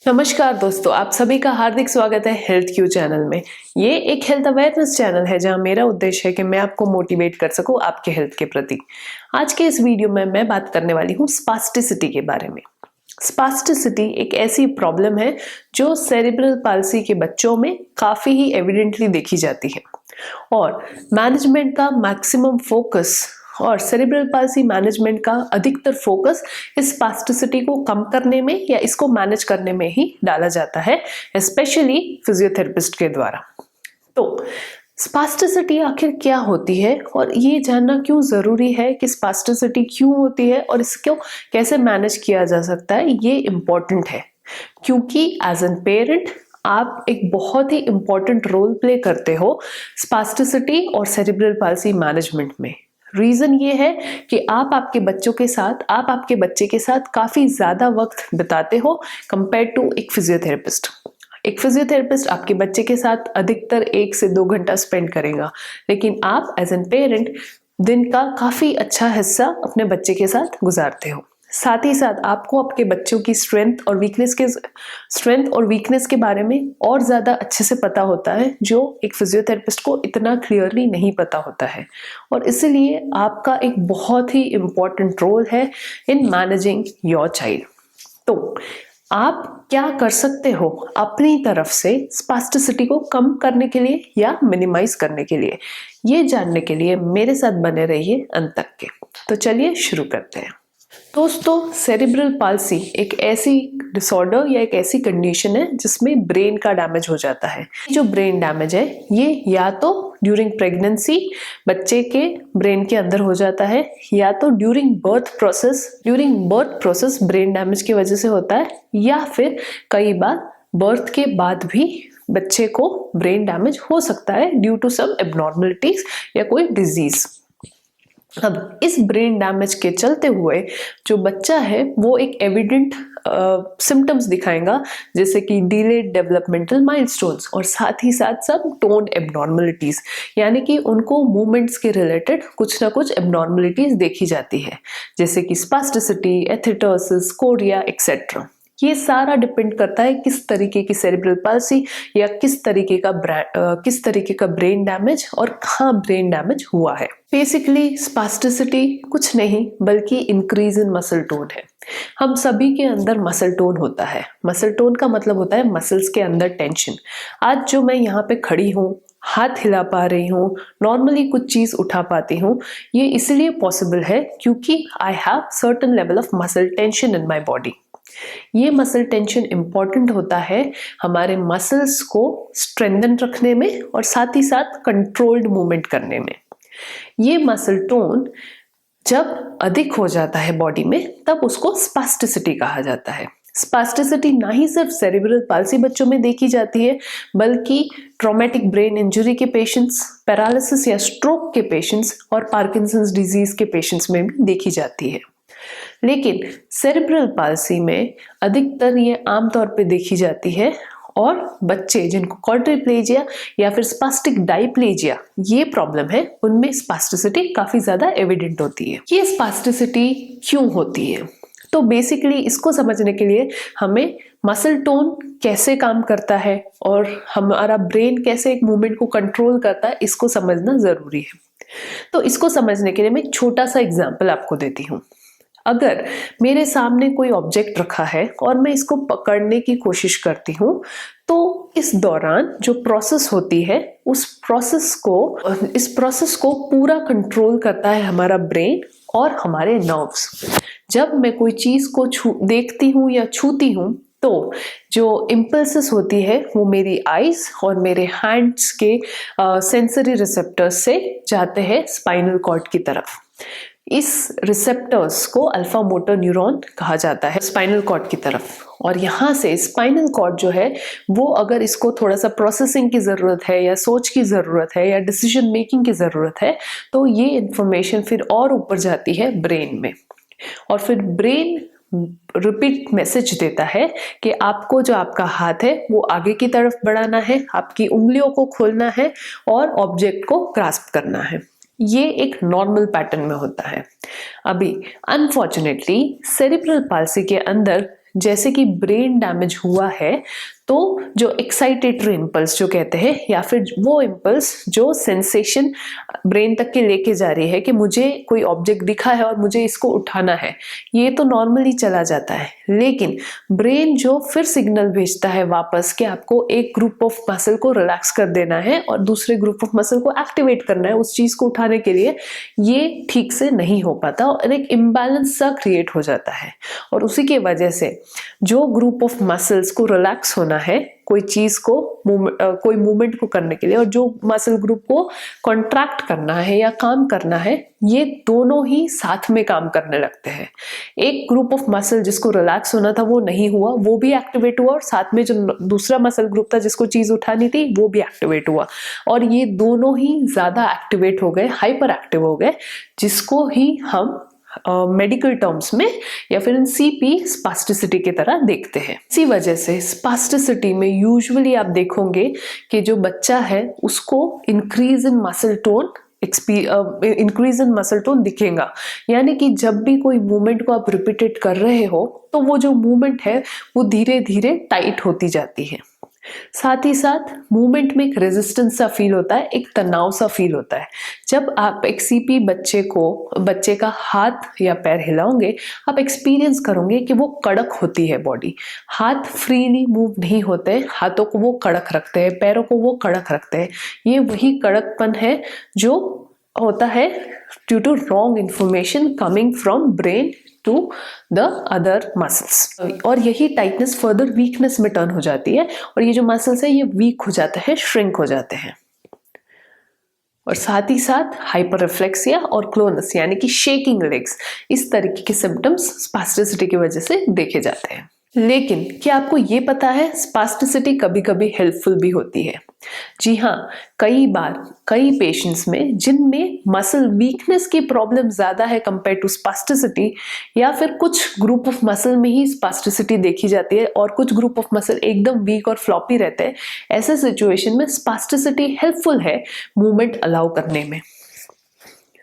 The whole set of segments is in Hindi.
नमस्कार दोस्तों, आप सभी का हार्दिक स्वागत है हेल्थ क्यू चैनल में। ये एक हेल्थ अवेयरनेस चैनल है जहां मेरा उद्देश्य है कि मैं आपको मोटिवेट कर सकूं आपके हेल्थ के प्रति। आज के इस वीडियो में मैं बात करने वाली हूं स्पास्टिसिटी के बारे में। स्पास्टिसिटी एक ऐसी प्रॉब्लम है जो सेरिब्रल पाल्सी के बच्चों में काफी ही एविडेंटली देखी जाती है और मैनेजमेंट का मैक्सिमम फोकस और सेरिब्रल पाल्सी मैनेजमेंट का अधिकतर फोकस इस स्पास्टिसिटी को कम करने में या इसको मैनेज करने में ही डाला जाता है, स्पेशली फिजियोथेरेपिस्ट के द्वारा। तो स्पास्टिसिटी आखिर क्या होती है और ये जानना क्यों जरूरी है कि स्पास्टिसिटी क्यों होती है और इसको कैसे मैनेज किया जा सकता है, ये इम्पोर्टेंट है क्योंकि एज एन पेरेंट आप एक बहुत ही इंपॉर्टेंट रोल प्ले करते हो स्पास्टिसिटी और सेरिब्रल पाल्सी मैनेजमेंट में। रीजन ये है कि आप आपके बच्चे के साथ काफी ज्यादा वक्त बिताते हो कंपेयर टू एक फिजियोथेरेपिस्ट। एक फिजियोथेरेपिस्ट आपके बच्चे के साथ अधिकतर 1 से 2 घंटा स्पेंड करेगा, लेकिन आप एज एन पेरेंट दिन का काफी अच्छा हिस्सा अपने बच्चे के साथ गुजारते हो। साथ ही साथ आपको आपके बच्चों की स्ट्रेंथ और वीकनेस के बारे में और ज़्यादा अच्छे से पता होता है, जो एक फिजियोथेरेपिस्ट को इतना क्लियरली नहीं पता होता है। और इसलिए आपका एक बहुत ही इम्पॉर्टेंट रोल है इन मैनेजिंग योर चाइल्ड। तो आप क्या कर सकते हो अपनी तरफ से स्पास्टिसिटी को कम करने के लिए या मिनिमाइज करने के लिए, ये जानने के लिए मेरे साथ बने रहिए अंत तक के। तो चलिए शुरू करते हैं। दोस्तों, सेरिब्रल पाल्सी एक ऐसी डिसऑर्डर या एक ऐसी कंडीशन है जिसमें ब्रेन का डैमेज हो जाता है। जो ब्रेन डैमेज है ये या तो ड्यूरिंग प्रेगनेंसी बच्चे के ब्रेन के अंदर हो जाता है या तो during birth process brain damage की वजह से होता है, या फिर कई बार बर्थ के बाद भी बच्चे को ब्रेन डैमेज हो सकता है ड्यू टू सम एबनॉर्मलिटीज या कोई डिजीज। अब इस ब्रेन डैमेज के चलते हुए जो बच्चा है वो एक एविडेंट सिम्टम्स दिखाएगा, जैसे कि डिलेड डेवलपमेंटल माइलस्टोन्स और साथ ही साथ सब टोन एबनॉर्मलिटीज, यानी कि उनको मूवमेंट्स के रिलेटेड कुछ ना कुछ एबनॉर्मलिटीज देखी जाती है, जैसे कि स्पास्टिसिटी, एथिटर्सिस, कोरिया एक्सेट्रा। ये सारा डिपेंड करता है किस तरीके की सेरिब्रल पाल्सी या किस तरीके का ब्रेन डैमेज और कहाँ ब्रेन डैमेज हुआ है। बेसिकली स्पास्टिसिटी कुछ नहीं बल्कि इंक्रीज इन मसल टोन है। हम सभी के अंदर मसल टोन होता है। मसल टोन का मतलब होता है मसल्स के अंदर टेंशन। आज जो मैं यहाँ पे खड़ी हूँ, हाथ हिला पा रही हूँ, नॉर्मली कुछ चीज उठा पाती हूँ, ये इसलिए पॉसिबल है क्योंकि I have certain level of muscle tension in my body. ये मसल टेंशन इंपॉर्टेंट होता है हमारे मसल्स को स्ट्रेंथन रखने में और साथ ही साथ कंट्रोल्ड मूवमेंट करने में। ये मसल टोन जब अधिक हो जाता है बॉडी में तब उसको स्पास्टिसिटी कहा जाता है। स्पास्टिसिटी ना ही सिर्फ सेरिब्रल पाल्सी बच्चों में देखी जाती है बल्कि ट्रॉमेटिक ब्रेन इंजरी के पेशेंट्स, पैरालिसिस या स्ट्रोक के पेशेंट्स और पार्किंसंस डिजीज के पेशेंट्स में भी देखी जाती है। लेकिन सेरिब्रल पाल्सी में अधिकतर ये आमतौर पे देखी जाती है और बच्चे जिनको क्वाड्रिप्लेजिया या फिर स्पास्टिक डाइप्लेजिया ये प्रॉब्लम है, उनमें स्पास्टिसिटी काफी ज्यादा एविडेंट होती है। ये स्पास्टिसिटी क्यों होती है? तो बेसिकली इसको समझने के लिए हमें मसल टोन कैसे काम करता है और हमारा ब्रेन कैसे एक मूवमेंट को कंट्रोल करता है, इसको समझना जरूरी है। तो इसको समझने के लिए मैं एक छोटा सा एग्जाम्पल आपको देती हूँ। अगर मेरे सामने कोई ऑब्जेक्ट रखा है और मैं इसको पकड़ने की कोशिश करती हूँ, तो इस दौरान जो प्रोसेस होती है इस प्रोसेस को पूरा कंट्रोल करता है हमारा ब्रेन और हमारे नर्व्स। जब मैं कोई चीज को देखती हूँ या छूती हूँ तो जो इम्पल्सेस होती है वो मेरी आईज और मेरे हैंड्स के सेंसरी रिसेप्टर्स से जाते हैं स्पाइनल कॉर्ड की तरफ। इस रिसेप्टर्स को अल्फा मोटर न्यूरॉन कहा जाता है स्पाइनल कॉर्ड की तरफ, और यहाँ से स्पाइनल कॉर्ड जो है वो अगर इसको थोड़ा सा प्रोसेसिंग की ज़रूरत है या सोच की ज़रूरत है या डिसीजन मेकिंग की ज़रूरत है तो ये इंफॉर्मेशन फिर और ऊपर जाती है ब्रेन में, और फिर ब्रेन रिपीट मैसेज देता है कि आपको जो आपका हाथ है वो आगे की तरफ बढ़ाना है, आपकी उंगलियों को खोलना है और ऑब्जेक्ट को ग्रास्प करना है। ये एक नॉर्मल पैटर्न में होता है। अभी अनफॉर्चुनेटली सेरिब्रल पाल्सी के अंदर जैसे कि ब्रेन डैमेज हुआ है तो जो एक्साइटेटरी इम्पल्स जो कहते हैं, या फिर वो इम्पल्स जो सेंसेशन ब्रेन तक के लेके जा रही है कि मुझे कोई ऑब्जेक्ट दिखा है और मुझे इसको उठाना है, ये तो नॉर्मली चला जाता है। लेकिन ब्रेन जो फिर सिग्नल भेजता है वापस कि आपको एक ग्रुप ऑफ मसल को रिलैक्स कर देना है और दूसरे ग्रुप ऑफ मसल को एक्टिवेट करना है उस चीज को उठाने के लिए, ये ठीक से नहीं हो पाता और एक इम्बैलेंस सा क्रिएट हो जाता है। और उसी की वजह से जो ग्रुप ऑफ मसल्स को रिलैक्स होना है कोई चीज को कोई मूवमेंट को करने के लिए, और जो मसल ग्रुप को कॉन्ट्रैक्ट करना है या काम करना है, ये दोनों ही साथ में काम करने लगते हैं। एक ग्रुप ऑफ मसल जिसको रिलैक्स होना था वो नहीं हुआ, वो भी एक्टिवेट हुआ, और साथ में जो दूसरा मसल ग्रुप था जिसको चीज उठानी थी वो भी एक्टिवेट हुआ, और ये दोनों ही ज्यादा एक्टिवेट हो गए, हाइपर एक्टिव हो गए, जिसको ही हम मेडिकल टर्म्स में या फिर सीपी स्पास्टिसिटी की तरह देखते हैं। इसी वजह से स्पास्टिसिटी में यूजुअली आप देखोगे कि जो बच्चा है उसको इंक्रीज इन मसल टोन दिखेगा, यानी कि जब भी कोई मूवमेंट को आप रिपीटेड कर रहे हो तो वो जो मूवमेंट है वो धीरे धीरे टाइट होती जाती है। साथ ही साथ मूवमेंट में एक रेजिस्टेंस सा फील होता है, एक तनाव सा फील होता है। जब आप एक सीपी बच्चे का हाथ या पैर हिलाओगे, आप एक्सपीरियंस करोगे कि वो कड़क होती है बॉडी, हाथ फ्रीली मूव नहीं होते, हाथों को वो कड़क रखते हैं, पैरों को वो कड़क रखते हैं। ये वही कड़कपन है जो होता है due to wrong information coming from brain to the other muscles, और यही टाइटनेस फर्दर वीकनेस में टर्न हो जाती है, और ये जो मसल्स है ये वीक हो जाते हैं, श्रिंक हो जाते हैं। और साथ ही साथ हाइपर रिफ्लेक्सिया और क्लोनस यानी कि शेकिंग लेग्स, इस तरीके के सिम्टम्स स्पास्टिसिटी की वजह से देखे जाते हैं। लेकिन क्या आपको ये पता है स्पास्टिसिटी कभी कभी हेल्पफुल भी होती है? जी हाँ, कई बार कई पेशेंट्स में जिनमें मसल वीकनेस की प्रॉब्लम ज्यादा है कंपेयर टू स्पास्टिसिटी, या फिर कुछ ग्रुप ऑफ मसल में ही स्पास्टिसिटी देखी जाती है और कुछ ग्रुप ऑफ मसल एकदम वीक और फ्लॉपी रहते हैं, ऐसे सिचुएशन में स्पास्टिसिटी हेल्पफुल है मूवमेंट अलाउ करने में।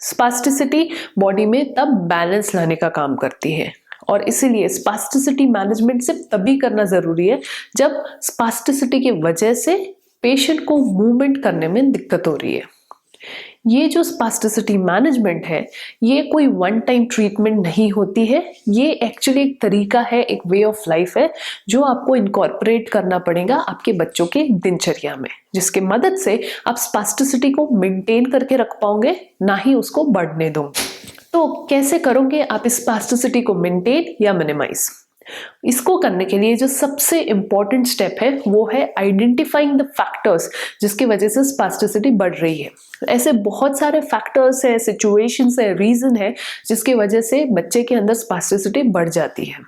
स्पास्टिसिटी बॉडी में तब बैलेंस लाने का काम करती है, और इसीलिए स्पास्टिसिटी मैनेजमेंट सिर्फ तभी करना जरूरी है जब स्पास्टिसिटी की वजह से पेशेंट को मूवमेंट करने में दिक्कत हो रही है। ये जो स्पास्टिसिटी मैनेजमेंट है ये कोई वन टाइम ट्रीटमेंट नहीं होती है, ये एक्चुअली एक तरीका है, एक वे ऑफ लाइफ है जो आपको इनकॉर्पोरेट करना पड़ेगा आपके बच्चों के दिनचर्या में, जिसके मदद से आप स्पास्टिसिटी को मेंटेन करके रख पाओगे, ना ही उसको बढ़ने दोगे। तो कैसे करोगे आप इस स्पास्टिसिटी को मेंटेन या मिनिमाइज? इसको करने के लिए जो सबसे इंपॉर्टेंट स्टेप है वो है आइडेंटिफाइंग द फैक्टर्स जिसकी वजह से स्पास्टिसिटी बढ़ रही है। ऐसे बहुत सारे फैक्टर्स है, सिचुएशंस है, रीजन है जिसकी वजह से बच्चे के अंदर स्पास्टिसिटी बढ़ जाती है।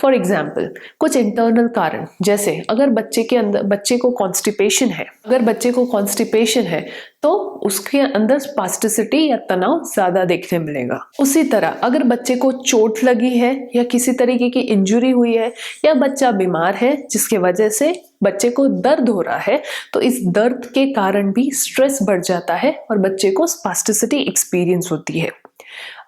फॉर एग्जाम्पल कुछ इंटरनल कारण, जैसे अगर बच्चे को कॉन्स्टिपेशन है तो उसके अंदर स्पास्टिसिटी या तनाव ज्यादा देखने मिलेगा। उसी तरह अगर बच्चे को चोट लगी है या किसी तरीके की इंजुरी हुई है या बच्चा बीमार है जिसकी वजह से बच्चे को दर्द हो रहा है, तो इस दर्द के कारण भी स्ट्रेस बढ़ जाता है और बच्चे को स्पास्टिसिटी एक्सपीरियंस होती है।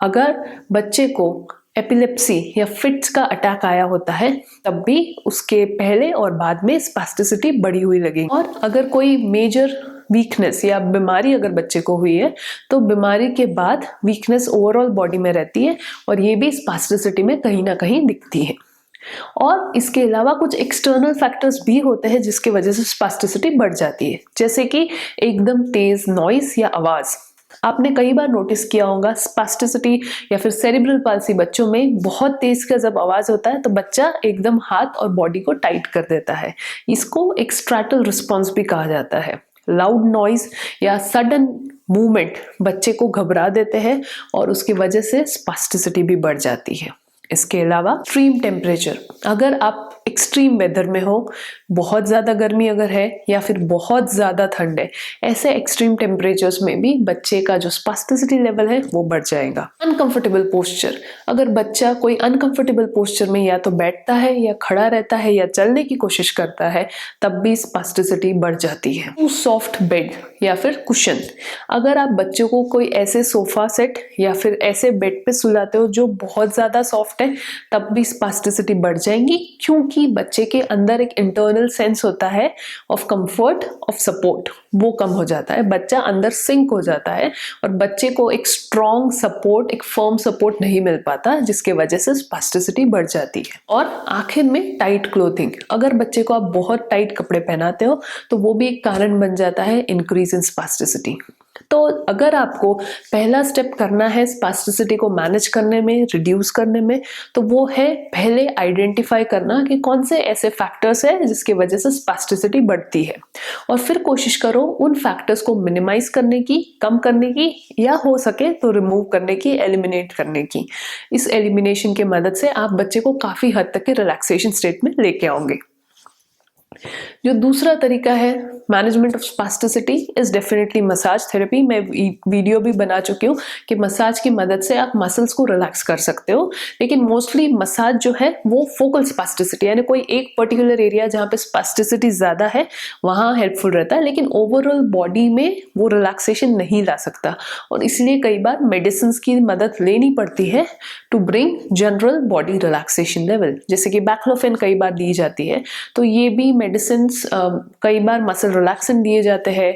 अगर बच्चे को एपिलेप्सी या फिट्स का अटैक आया होता है तब भी उसके पहले और बाद में स्पास्टिसिटी बढ़ी हुई लगेगी। और अगर कोई मेजर वीकनेस या बीमारी अगर बच्चे को हुई है तो बीमारी के बाद वीकनेस ओवरऑल बॉडी में रहती है और ये भी स्पास्टिसिटी में कहीं ना कहीं दिखती है। और इसके अलावा कुछ एक्सटर्नल फैक्टर्स भी होते हैं जिसकी वजह से स्पास्टिसिटी बढ़ जाती है, जैसे कि एकदम तेज नॉइस या आवाज। आपने कई बार नोटिस किया होगा स्पास्टिसिटी या फिर सेरिब्रल पाल्सी बच्चों में बहुत तेज का जब आवाज होता है तो बच्चा एकदम हाथ और बॉडी को टाइट कर देता है। इसको एक्स्ट्राटल रिस्पॉन्स भी कहा जाता है। लाउड नॉइज या सडन मूवमेंट बच्चे को घबरा देते हैं और उसकी वजह से स्पास्टिसिटी भी बढ़ जाती है। इसके अलावा एक्सट्रीम टेम्परेचर, अगर आप एक्सट्रीम वेदर में हो, बहुत ज़्यादा गर्मी अगर है या फिर बहुत ज़्यादा ठंड है, ऐसे एक्सट्रीम टेम्परेचर्स में भी बच्चे का जो स्पास्टिसिटी लेवल है वो बढ़ जाएगा। अनकंफर्टेबल पोस्चर, अगर बच्चा कोई अनकंफर्टेबल पोस्चर में या तो बैठता है या खड़ा रहता है या चलने की कोशिश करता है, तब भी स्पास्टिसिटी बढ़ जाती है। टू सॉफ्ट बेड या फिर कुशन, अगर आप बच्चों को कोई ऐसे सोफा सेट या फिर ऐसे बेड पे सुलाते हो जो बहुत ज़्यादा सॉफ्ट है, तब भी स्पास्टिसिटी बढ़ जाएंगी, क्योंकि बच्चे के अंदर एक इंटरनल सेंस होता है ऑफ कंफर्ट, ऑफ सपोर्ट, वो कम हो जाता है, बच्चा अंदर सिंक हो जाता है और बच्चे को एक स्ट्रॉन्ग सपोर्ट, एक फर्म सपोर्ट नहीं मिल पाता, जिसके वजह से स्पास्टिसिटी बढ़ जाती है। और आखिर में टाइट क्लोथिंग, अगर बच्चे को आप बहुत टाइट कपड़े पहनाते हो तो वो भी एक कारण बन जाता है इंक्रीज इन स्पास्टिसिटी। तो अगर आपको पहला स्टेप करना है स्पास्टिसिटी को मैनेज करने में, रिड्यूस करने में, तो वो है पहले आइडेंटिफाई करना कि कौन से ऐसे फैक्टर्स हैं जिसकी वजह से स्पास्टिसिटी बढ़ती है, और फिर कोशिश करो उन फैक्टर्स को मिनिमाइज करने की, कम करने की, या हो सके तो रिमूव करने की, एलिमिनेट करने की। इस एलिमिनेशन की मदद से आप बच्चे को काफी हद तक के रिलैक्सेशन स्टेट में लेके आओगे। जो दूसरा तरीका है management of spasticity is definitely massage therapy. मैं वीडियो भी बना चुकी हूँ कि मसाज की मदद से आप मसल्स को रिलैक्स कर सकते हो, लेकिन मोस्टली मसाज जो है वो फोकल स्पास्टिसिटी, यानी कोई एक पर्टिकुलर एरिया जहाँ पे स्पास्टिसिटी ज़्यादा है वहाँ हेल्पफुल रहता है, लेकिन ओवरऑल बॉडी में वो रिलैक्सेशन नहीं ला सकता, और इसलिए कई बार मेडिसिन की मदद लेनी पड़ती है to bring general body relaxation level. जैसे कि बैक्लोफेन कई बार दी जाती है, तो ये भी मेडिसिन कई बार मसल रिलैक्सेंट दिए जाते हैं,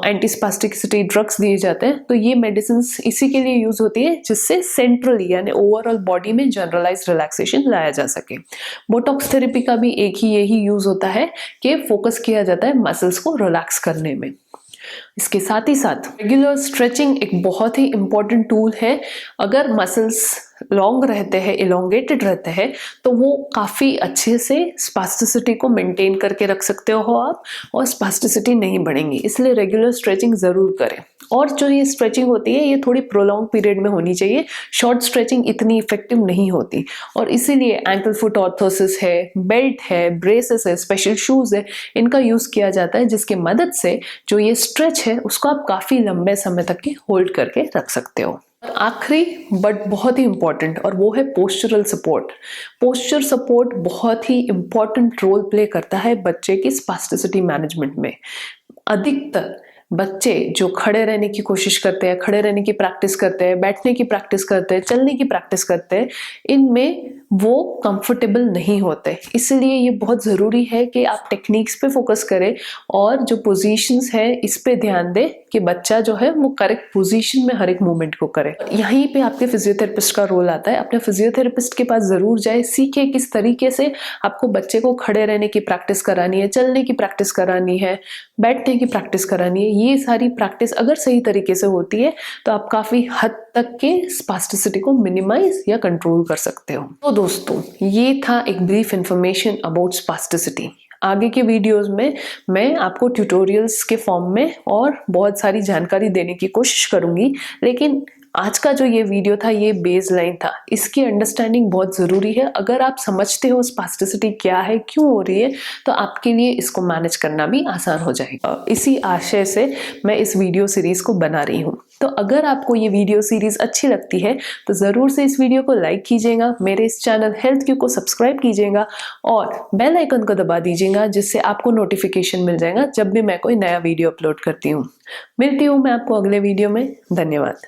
एंटीस्पास्टिसिटी ड्रग्स दिए जाते हैं, तो ये मेडिसिन इसी के लिए यूज होती है जिससे सेंट्रली यानी ओवरऑल बॉडी में जनरलाइज रिलैक्सेशन लाया जा सके। बोटॉक्स थेरेपी का भी एक ही यही यूज होता है कि फोकस किया जाता है मसल्स को रिलैक्स करने में। इसके साथ ही साथ रेगुलर स्ट्रेचिंग एक बहुत ही इंपॉर्टेंट टूल है। अगर मसल्स लॉन्ग रहते हैं, इलोंगेटेड रहते हैं, तो वो काफ़ी अच्छे से स्पास्टिसिटी को मेंटेन करके रख सकते हो आप, और स्पास्टिसिटी नहीं बढ़ेंगी, इसलिए रेगुलर स्ट्रेचिंग ज़रूर करें। और जो ये स्ट्रेचिंग होती है ये थोड़ी प्रोलॉन्ग पीरियड में होनी चाहिए, शॉर्ट स्ट्रेचिंग इतनी इफेक्टिव नहीं होती, और इसीलिए एंकल फुट ऑर्थोसिस है, बेल्ट है, ब्रेसेस है, स्पेशल शूज़ है, इनका यूज़ किया जाता है, जिसकी मदद से जो ये स्ट्रेच है उसको आप काफ़ी लंबे समय तक के होल्ड करके रख सकते हो। आखिरी बट बहुत ही इंपॉर्टेंट, और वो है पोस्चरल सपोर्ट। पोस्चर सपोर्ट बहुत ही इंपॉर्टेंट रोल प्ले करता है बच्चे की स्पास्टिसिटी मैनेजमेंट में। अधिकतर बच्चे जो खड़े रहने की कोशिश करते हैं, खड़े रहने की प्रैक्टिस करते हैं, बैठने की प्रैक्टिस करते हैं, चलने की प्रैक्टिस करते हैं, इनमें वो कंफर्टेबल नहीं होते। इसलिए ये बहुत ज़रूरी है कि आप टेक्निक्स पे फोकस करें और जो पोजीशंस है इस पे ध्यान दें कि बच्चा जो है वो करेक्ट पोजीशन में हर एक मूवमेंट को करे। यहीं पे आपके फिजियोथेरेपिस्ट का रोल आता है। अपने फिजियोथेरेपिस्ट के पास ज़रूर जाए, सीखे किस तरीके से आपको बच्चे को खड़े रहने की प्रैक्टिस करानी है, चलने की प्रैक्टिस करानी है, बैठने की प्रैक्टिस करानी है। ये सारी प्रैक्टिस अगर सही तरीके से होती है तो आप काफ़ी हद तक के स्पास्टिसिटी को मिनिमाइज या कंट्रोल कर सकते हो। तो दोस्तों, ये था एक ब्रीफ इंफॉर्मेशन अबाउट स्पास्टिसिटी। आगे के वीडियोस में मैं आपको ट्यूटोरियल्स के फॉर्म में और बहुत सारी जानकारी देने की कोशिश करूंगी, लेकिन आज का जो ये वीडियो था ये बेसलाइन था। इसकी अंडरस्टैंडिंग बहुत ज़रूरी है। अगर आप समझते हो स्पास्टिसिटी क्या है, क्यों हो रही है, तो आपके लिए इसको मैनेज करना भी आसान हो जाएगा। इसी आशय से मैं इस वीडियो सीरीज़ को बना रही हूँ। तो अगर आपको ये वीडियो सीरीज़ अच्छी लगती है तो ज़रूर से इस वीडियो को लाइक कीजिएगा, मेरे इस चैनल हेल्थ क्यू को सब्सक्राइब कीजिएगा और बेल आइकन को दबा दीजिएगा, जिससे आपको नोटिफिकेशन मिल जाएगा जब भी मैं कोई नया वीडियो अपलोड करती हूँ। मिलती हूँ मैं आपको अगले वीडियो में। धन्यवाद।